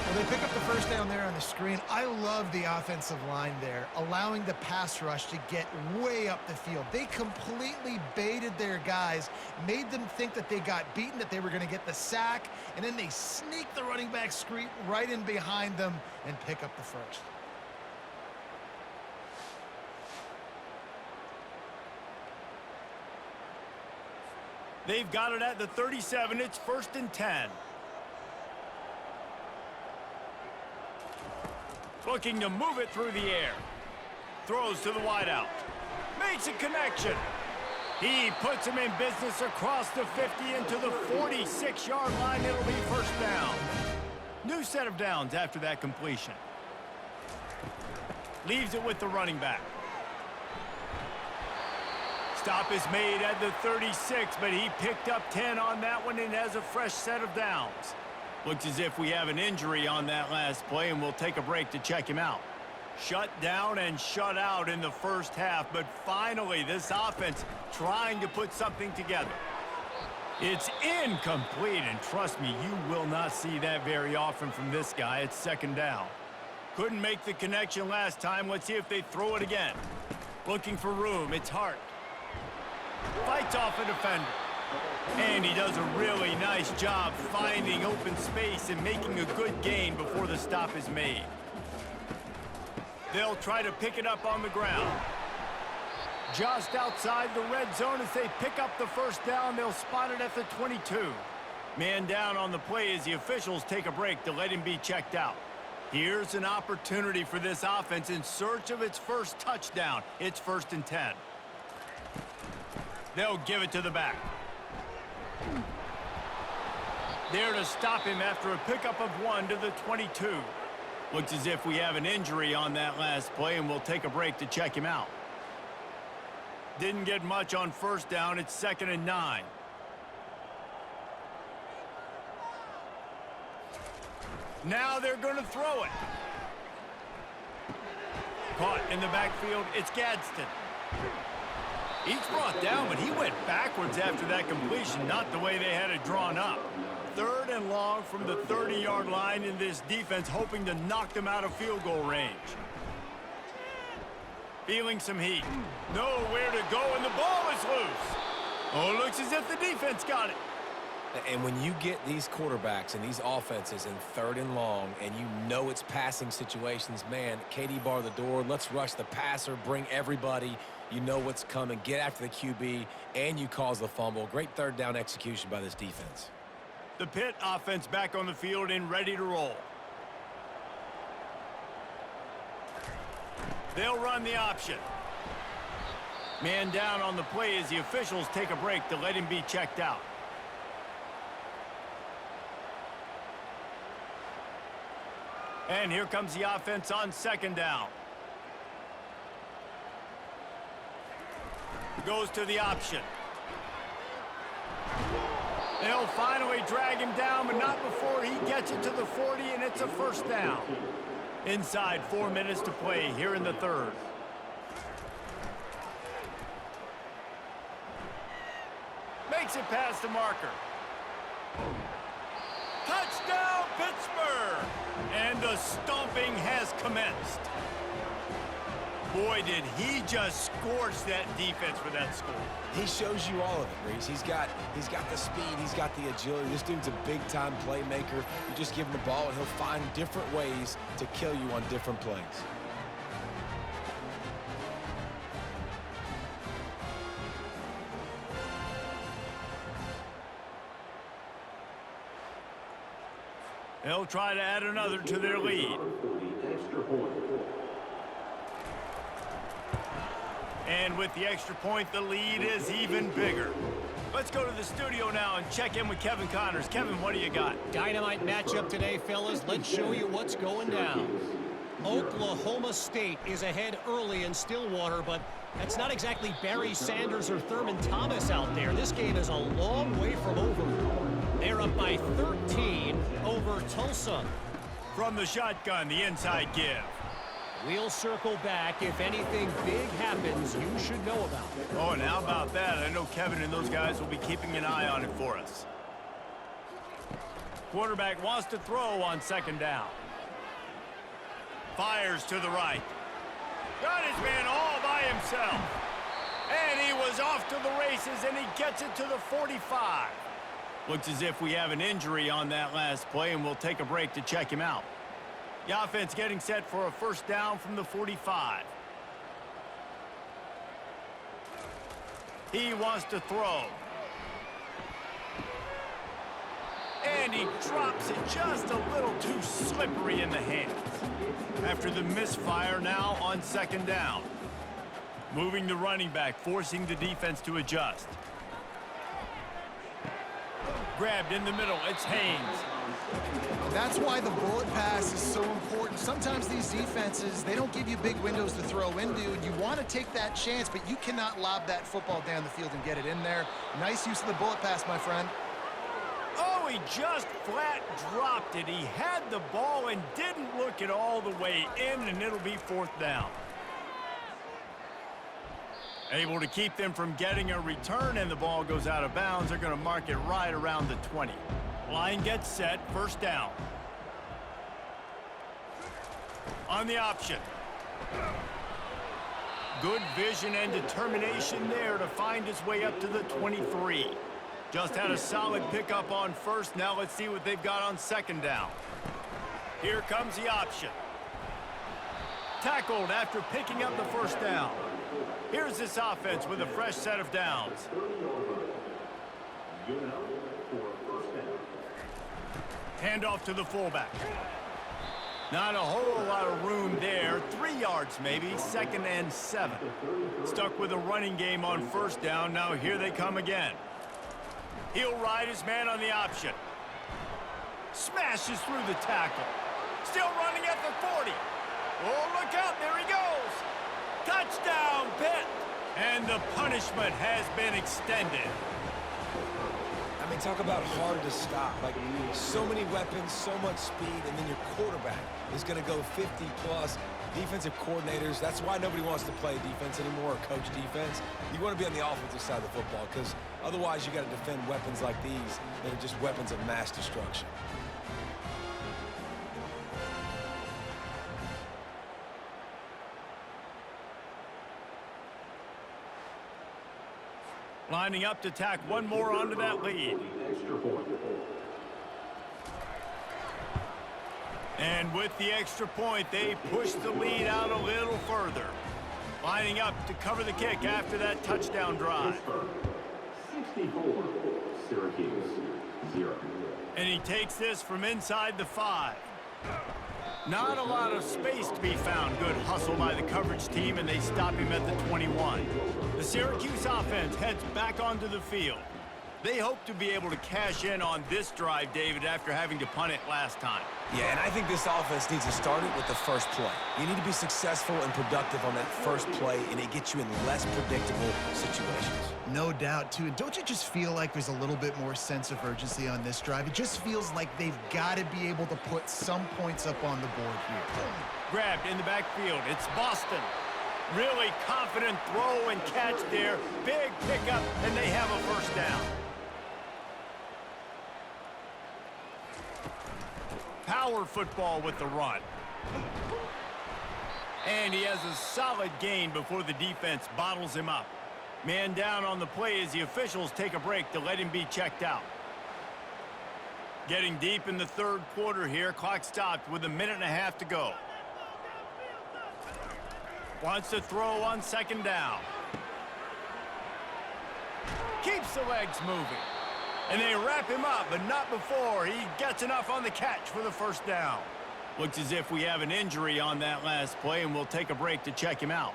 Well, they pick up the first down there on the screen. I love the offensive line there, allowing the pass rush to get way up the field. They completely baited their guys, made them think that they got beaten, that they were going to get the sack, and then they sneak the running back screen right in behind them and pick up the first. They've got it at the 37. It's 1st and 10. Looking to move it through the air. Throws to the wideout. Makes a connection. He puts him in business across the 50 into the 46-yard line. It'll be first down. New set of downs after that completion. Leaves it with the running back. Stop is made at the 36, but he picked up 10 on that one and has a fresh set of downs. Looks as if we have an injury on that last play, and we'll take a break to check him out. Shut down and shut out in the first half, but finally this offense trying to put something together. It's incomplete, and trust me, you will not see that very often from this guy. It's 2nd down. Couldn't make the connection last time. Let's see if they throw it again. Looking for room. It's Hart. Fights off a defender. And he does a really nice job finding open space and making a good gain before the stop is made. They'll try to pick it up on the ground. Just outside the red zone as they pick up the first down. They'll spot it at the 22. Man down on the play as the officials take a break to let him be checked out. Here's an opportunity for this offense in search of its first touchdown. It's 1st and 10. They'll give it to the back. There to stop him after a pickup of 1 to the 22. Looks as if we have an injury on that last play, and we'll take a break to check him out. Didn't get much on first down. It's 2nd and 9. Now they're going to throw it. Caught in the backfield. It's Gadsden. He's brought down, but he went backwards after that completion, not the way they had it drawn up. 3rd and long from the 30-yard line, in this defense hoping to knock them out of field goal range. Feeling some heat. Nowhere to go, and the ball is loose. Oh, looks as if the defense got it. And when you get these quarterbacks and these offenses in 3rd and long, and you know it's passing situations, man, KD bar the door, let's rush the passer, bring everybody. You know what's coming. Get after the QB, and you cause the fumble. Great 3rd down execution by this defense. The Pitt offense back on the field and ready to roll. They'll run the option. Man down on the play as the officials take a break to let him be checked out. And here comes the offense on 2nd down. Goes to the option. They'll finally drag him down, but not before he gets it to the 40, and it's a first down. Inside 4 minutes to play here in the third. Makes it past the marker. Touchdown, Pittsburgh! And the stomping has commenced. Boy, did he just scorch that defense for that score. He shows you all of it, Reese. He's got the speed, he's got the agility. This dude's a big-time playmaker. You just give him the ball, and he'll find different ways to kill you on different plays. They'll try to add another to their lead. Extra point. And with the extra point, the lead is even bigger. Let's go to the studio now and check in with Kevin Connors. Kevin, what do you got? Dynamite matchup today, fellas. Let's show you what's going down. Oklahoma State is ahead early in Stillwater, but that's not exactly Barry Sanders or Thurman Thomas out there. This game is a long way from over. They're up by 13 over Tulsa. From the shotgun, the inside give. We'll circle back. If anything big happens, you should know about it. Oh, and how about that? I know Kevin and those guys will be keeping an eye on it for us. Quarterback wants to throw on second down. Fires to the right. Got his man all by himself. And he was off to the races, and he gets it to the 45. Looks as if we have an injury on that last play, and we'll take a break to check him out. The offense getting set for a first down from the 45. He wants to throw. And he drops it just a little too slippery in the hands. After the misfire, now on second down. Moving the running back, forcing the defense to adjust. Grabbed in the middle, it's Haynes. That's why the bullet pass is so important. Sometimes these defenses, they don't give you big windows to throw into, and you want to take that chance, but you cannot lob that football down the field and get it in there. Nice use of the bullet pass, my friend. Oh, he just flat dropped it. He had the ball and didn't look it all the way in, and it'll be fourth down. Able to keep them from getting a return, and the ball goes out of bounds. They're going to mark it right around the 20. Line gets set, first down. On the option. Good vision and determination there to find his way up to the 23. Just had a solid pickup on first. Now let's see what they've got on second down. Here comes the option. Tackled after picking up the first down. Here's this offense with a fresh set of downs. Handoff to the fullback. Not a whole lot of room there. 3 yards maybe, 2nd and 7. Stuck with a running game on first down. Now here they come again. He'll ride his man on the option. Smashes through the tackle. Still running at the 40. Oh, look out, there he goes. Touchdown, Pitt. And the punishment has been extended. I mean, talk about hard to stop. Like, so many weapons, so much speed, and then your quarterback is going to go 50-plus. Defensive coordinators, that's why nobody wants to play defense anymore or coach defense. You want to be on the offensive side of the football because otherwise you got to defend weapons like these that are just weapons of mass destruction. Lining up to tack one more onto that lead. And with the extra point, they push the lead out a little further. Lining up to cover the kick after that touchdown drive. 64, Syracuse, 0. And he takes this from inside the 5. Not a lot of space to be found. Good hustle by the coverage team, and they stop him at the 21. The Syracuse offense heads back onto the field. They hope to be able to cash in on this drive, David, after having to punt it last time. Yeah, and I think this offense needs to start it with the first play. You need to be successful and productive on that first play, and it gets you in less predictable situations. No doubt, too. And don't you just feel like there's a little bit more sense of urgency on this drive? It just feels like they've got to be able to put some points up on the board here. Grabbed in the backfield. It's Boston. Really confident throw and catch there. Big pickup, and they have a first down. Power football with the run. And he has a solid gain before the defense bottles him up. Man down on the play as the officials take a break to let him be checked out. Getting deep in the third quarter here. Clock stopped with 1.5 minutes to go. Wants to throw on second down. Keeps the legs moving. And they wrap him up, but not before he gets enough on the catch for the first down. Looks as if we have an injury on that last play, and we'll take a break to check him out.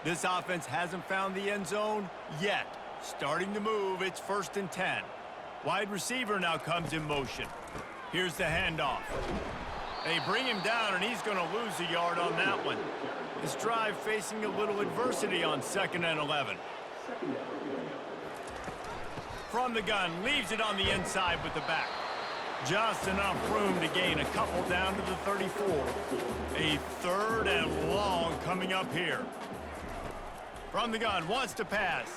This offense hasn't found the end zone yet. Starting to move, it's 1st and 10. Wide receiver now comes in motion. Here's the handoff. They bring him down, and he's going to lose a yard on that one. This drive facing a little adversity on 2nd and 11. From the gun, leaves it on the inside with the back. Just enough room to gain a couple down to the 34. A 3rd and long coming up here. From the gun, wants to pass.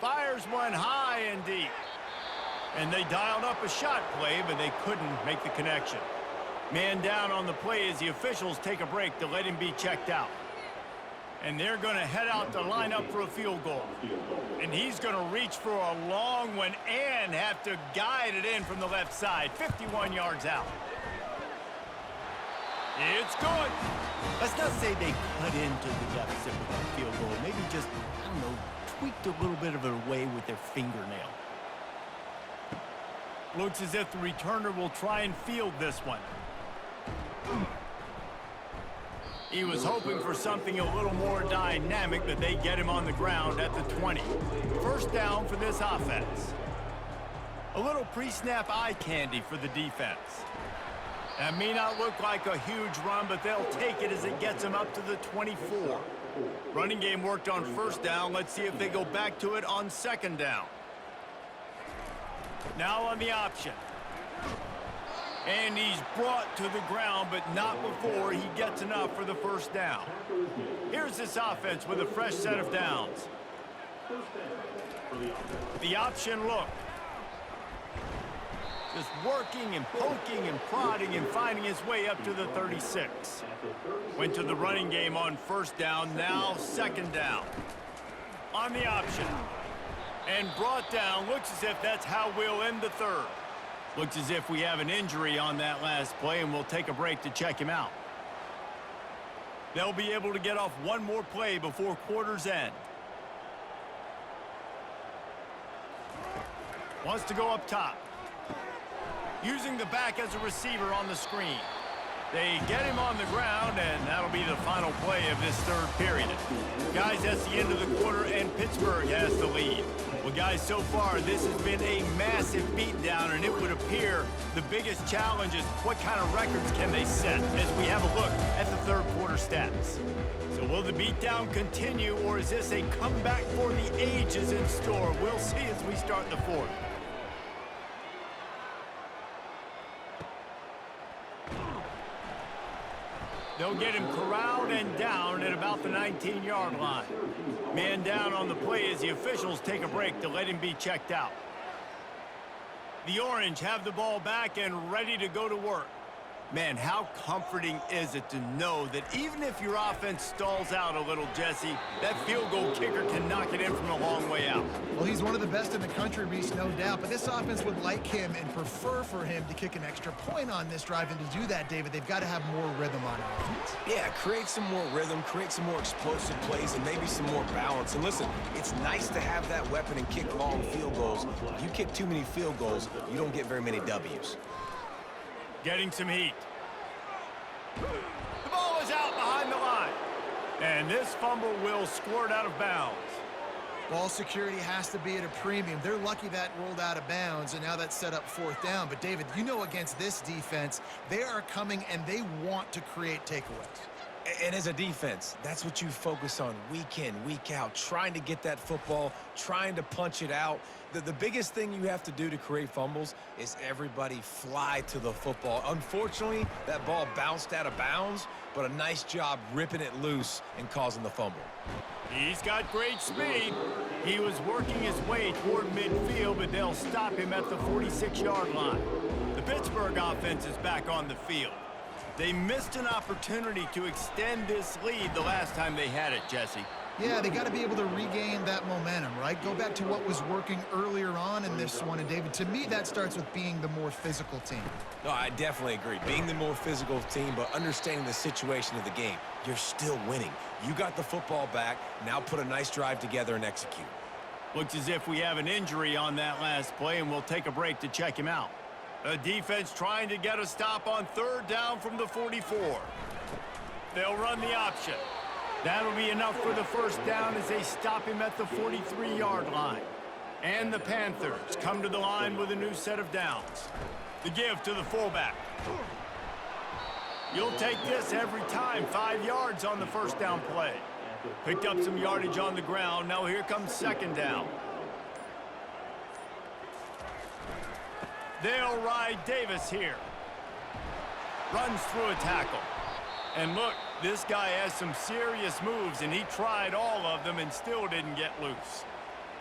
Fires one high and deep. And they dialed up a shot play, but they couldn't make the connection. Man down on the play as the officials take a break to let him be checked out. And they're going to head out to line up for a field goal. And he's going to reach for a long one and have to guide it in from the left side. 51 yards out. It's good. Let's not say they cut into the deficit with that field goal. Maybe just, I don't know, tweaked a little bit of it away with their fingernail. Looks as if the returner will try and field this one. He was hoping for something a little more dynamic, but they get him on the ground at the 20. First down for this offense. A little pre-snap eye candy for the defense. That may not look like a huge run, but they'll take it as it gets them up to the 24. Running game worked on first down. Let's see if they go back to it on second down. Now on the option. And he's brought to the ground, but not before he gets enough for the first down. Here's this offense with a fresh set of downs. The option look. Just working and poking and prodding and finding his way up to the 36. Went to the running game on first down, now second down. On the option. And brought down, looks as if that's how we'll end the third. Looks as if we have an injury on that last play, and we'll take a break to check him out. They'll be able to get off one more play before quarter's end. Wants to go up top. Using the back as a receiver on the screen. They get him on the ground, and that'll be the final play of this third period. Guys, that's the end of the quarter, and Pittsburgh has the lead. Well, guys, so far, this has been a massive beatdown, and it would appear the biggest challenge is what kind of records can they set as we have a look at the third quarter stats. So will the beatdown continue, or is this a comeback for the ages in store? We'll see as we start the fourth. They'll get him corralled and down at about the 19-yard line. Man down on the play as the officials take a break to let him be checked out. The Orange have the ball back and ready to go to work. Man, how comforting is it to know that even if your offense stalls out a little, Jesse, that field goal kicker can knock it in from a long way out. Well, he's one of the best in the country, Reese, no doubt. But this offense would like him and prefer for him to kick an extra point on this drive. And to do that, David, they've got to have more rhythm on offense. Yeah, create some more rhythm, create some more explosive plays, and maybe some more balance. And listen, it's nice to have that weapon and kick long field goals. If you kick too many field goals, you don't get very many W's. Getting some heat. The ball is out behind the line. And this fumble will squirt out of bounds. Ball security has to be at a premium. They're lucky that rolled out of bounds, and now that's set up 4th down. But, David, you know against this defense, they are coming and they want to create takeaways. And as a defense, that's what you focus on week in, week out, trying to get that football, trying to punch it out. The biggest thing you have to do to create fumbles is everybody fly to the football. Unfortunately, that ball bounced out of bounds, but a nice job ripping it loose and causing the fumble. He's got great speed. He was working his way toward midfield, but they'll stop him at the 46-yard line. The Pittsburgh offense is back on the field. They missed an opportunity to extend this lead the last time they had it, Jesse. Yeah, they got to be able to regain that momentum, right? Go back to what was working earlier on in this one. And, David, to me, that starts with being the more physical team. No, I definitely agree. Being the more physical team, but understanding the situation of the game. You're still winning. You got the football back. Now put a nice drive together and execute. Looks as if we have an injury on that last play, and we'll take a break to check him out. The defense trying to get a stop on 3rd down from the 44. They'll run the option. That'll be enough for the 1st down as they stop him at the 43-yard line. And the Panthers come to the line with a new set of downs. The give to the fullback. You'll take this every time. 5 yards on the 1st down play. Picked up some yardage on the ground. Now here comes 2nd down. They'll ride Davis here. Runs through a tackle. And look, this guy has some serious moves, and he tried all of them and still didn't get loose.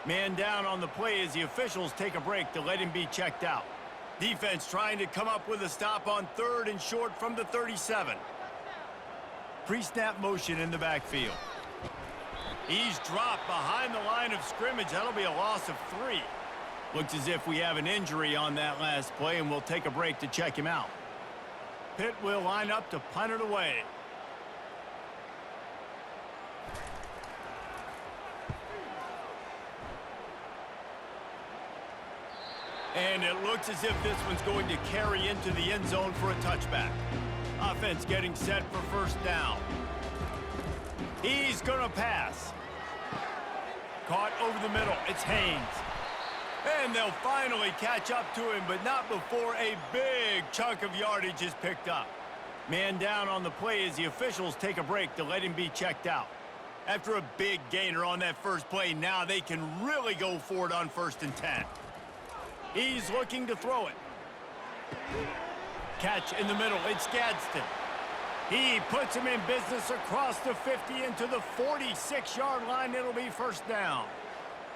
Man down on the play as the officials take a break to let him be checked out. Defense trying to come up with a stop on 3rd and short from the 37. Pre-snap motion in the backfield. He's dropped behind the line of scrimmage. That'll be a loss of 3. Looks as if we have an injury on that last play, and we'll take a break to check him out. Pitt will line up to punt it away. And it looks as if this one's going to carry into the end zone for a touchback. Offense getting set for 1st down. He's going to pass. Caught over the middle. It's Haynes. And they'll finally catch up to him, but not before a big chunk of yardage is picked up. Man down on the play as the officials take a break to let him be checked out. After a big gainer on that first play, now they can really go for it on 1st and 10. He's looking to throw it. Catch in the middle. It's Gadsden. He puts him in business across the 50 into the 46-yard line. It'll be 1st down.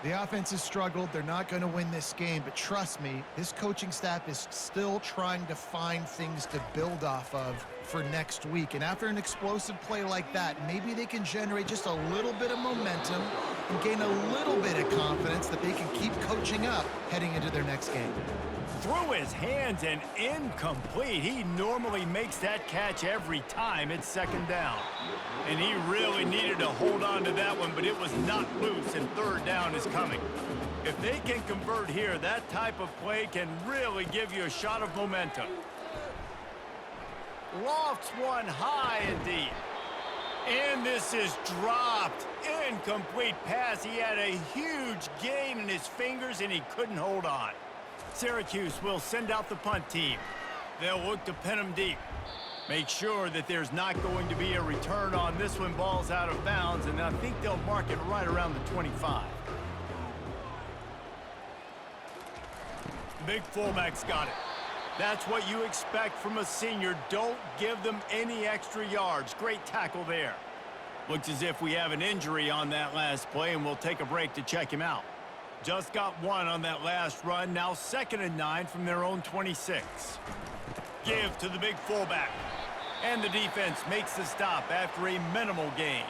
The offense has struggled. They're not going to win this game, but trust me, this coaching staff is still trying to find things to build off of for next week. And after an explosive play like that, maybe they can generate just a little bit of momentum and gain a little bit of confidence that they can keep coaching up heading into their next game. Through his hands and incomplete. He normally makes that catch every time. It's 2nd down. And he really needed to hold on to that one, but it was not loose, and 3rd down is coming. If they can convert here, that type of play can really give you a shot of momentum. Lofts one high and deep. And this is dropped. Incomplete pass. He had a huge gain in his fingers, and he couldn't hold on. Syracuse will send out the punt team. They'll look to pin him deep. Make sure that there's not going to be a return on this one. Ball's out of bounds, and I think they'll mark it right around the 25. The big fullback's got it. That's what you expect from a senior. Don't give them any extra yards. Great tackle there. Looks as if we have an injury on that last play, and we'll take a break to check him out. Just got 1 on that last run. Now 2nd and 9 from their own 26. Give to the big fullback. And the defense makes the stop after a minimal gain.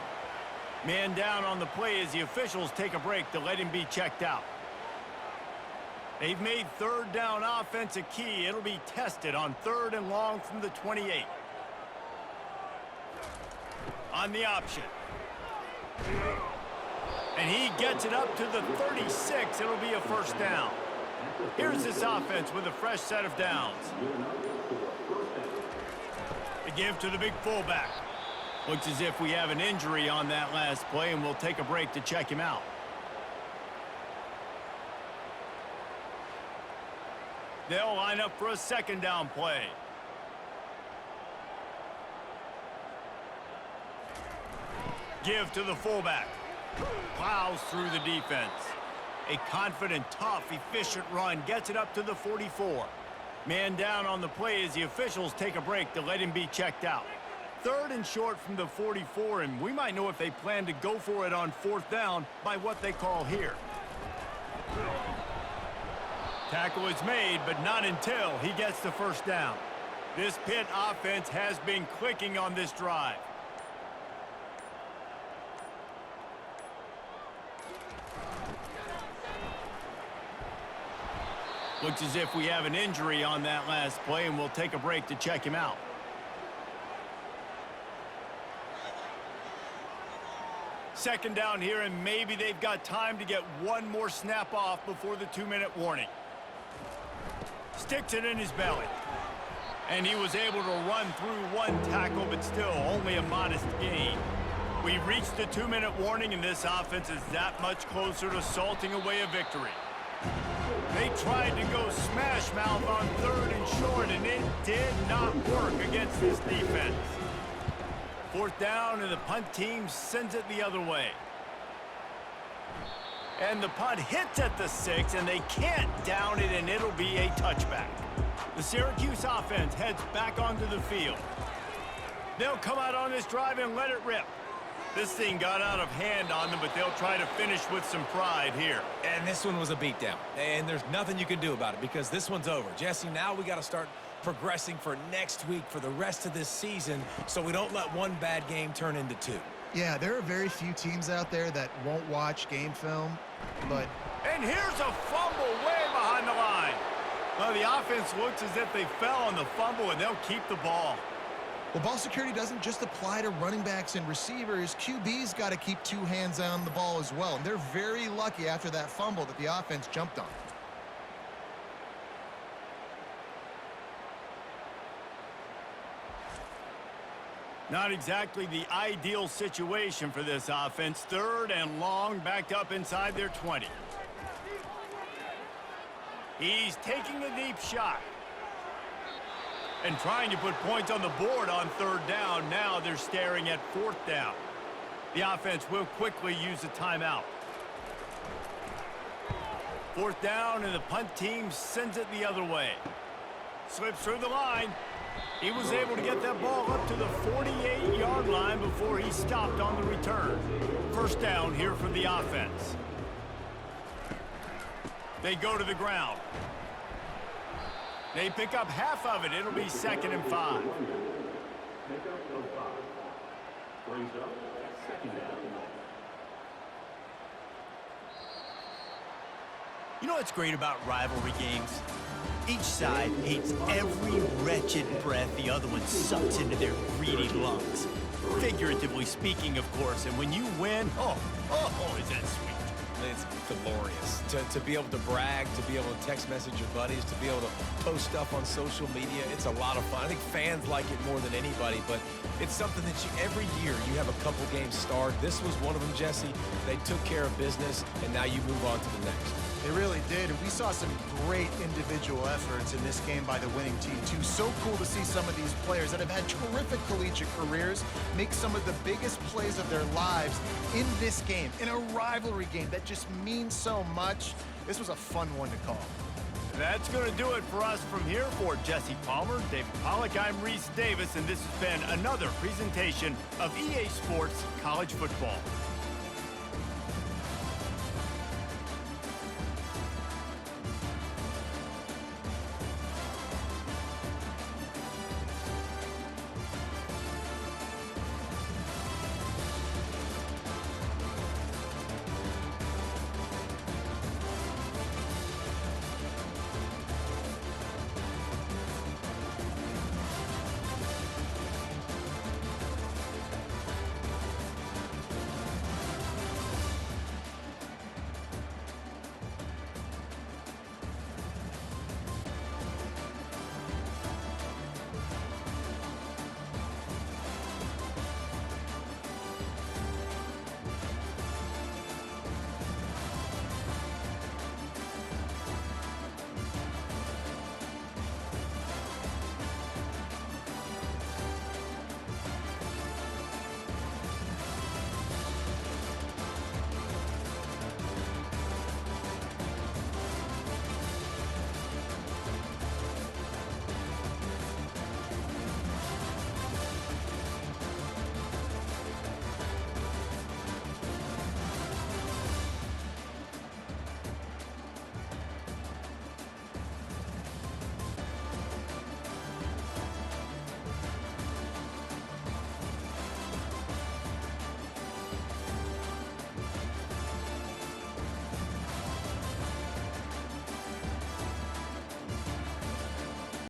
Man down on the play as the officials take a break to let him be checked out. They've made 3rd down offense a key. It'll be tested on 3rd and long from the 28. On the option. And he gets it up to the 36. It'll be a 1st down. Here's this offense with a fresh set of downs. The give to the big fullback. Looks as if we have an injury on that last play, and we'll take a break to check him out. They'll line up for a second down play. Give to the fullback. Plows through the defense. A confident, tough, efficient run gets it up to the 44. Man down on the play as the officials take a break to let him be checked out. 3rd and short from the 44, and we might know if they plan to go for it on 4th down by what they call here. Tackle is made, but not until he gets the first down. This Pitt offense has been clicking on this drive. Looks as if we have an injury on that last play, and we'll take a break to check him out. Second down here, and maybe they've got time to get one more snap off before the 2-minute warning. Sticks it in his belly. And he was able to run through one tackle, but still only a modest gain. We've reached the 2-minute warning, and this offense is that much closer to salting away a victory. They tried to go smash mouth on 3rd and short, and it did not work against this defense. 4th down, and the punt team sends it the other way. And the punt hits at the 6, and they can't down it, and it'll be a touchback. The Syracuse offense heads back onto the field. They'll come out on this drive and let it rip. This thing got out of hand on them, but they'll try to finish with some pride here. And this one was a beatdown. And there's nothing you can do about it because this one's over. Jesse, now we got to start progressing for next week for the rest of this season so we don't let one bad game turn into 2. Yeah, there are very few teams out there that won't watch game film, but... And here's a fumble way behind the line. Well, the offense looks as if they fell on the fumble, and they'll keep the ball. Well, ball security doesn't just apply to running backs and receivers. QB's got to keep 2 hands on the ball as well, and they're very lucky after that fumble that the offense jumped on. Not exactly the ideal situation for this offense. 3rd and long, backed up inside their 20. He's taking a deep shot. And trying to put points on the board on 3rd down. Now they're staring at 4th down. The offense will quickly use a timeout. 4th down, and the punt team sends it the other way. Slips through the line. He was able to get that ball up to the 48-yard line before he stopped on the return. First down here for the offense. They go to the ground. They pick up half of it. It'll be 2nd and 5. Pickup of 5. Brings up 2nd down. You know what's great about rivalry games? Each side hates every wretched breath the other one sucks into their greedy lungs. Figuratively speaking, of course, and when you win, oh, is that sweet. It's glorious to be able to brag, to be able to text message your buddies, to be able to post stuff on social media. It's a lot of fun. I think fans like it more than anybody, but it's something that every year you have a couple games start. This was one of them, Jesse. They took care of business, and now you move on to the next. They really did, and we saw some great individual efforts in this game by the winning team, too. So cool to see some of these players that have had terrific collegiate careers make some of the biggest plays of their lives in this game, in a rivalry game that just means so much. This was a fun one to call. That's going to do it for us from here. For Jesse Palmer, David Pollack, I'm Reese Davis, and this has been another presentation of EA Sports College Football.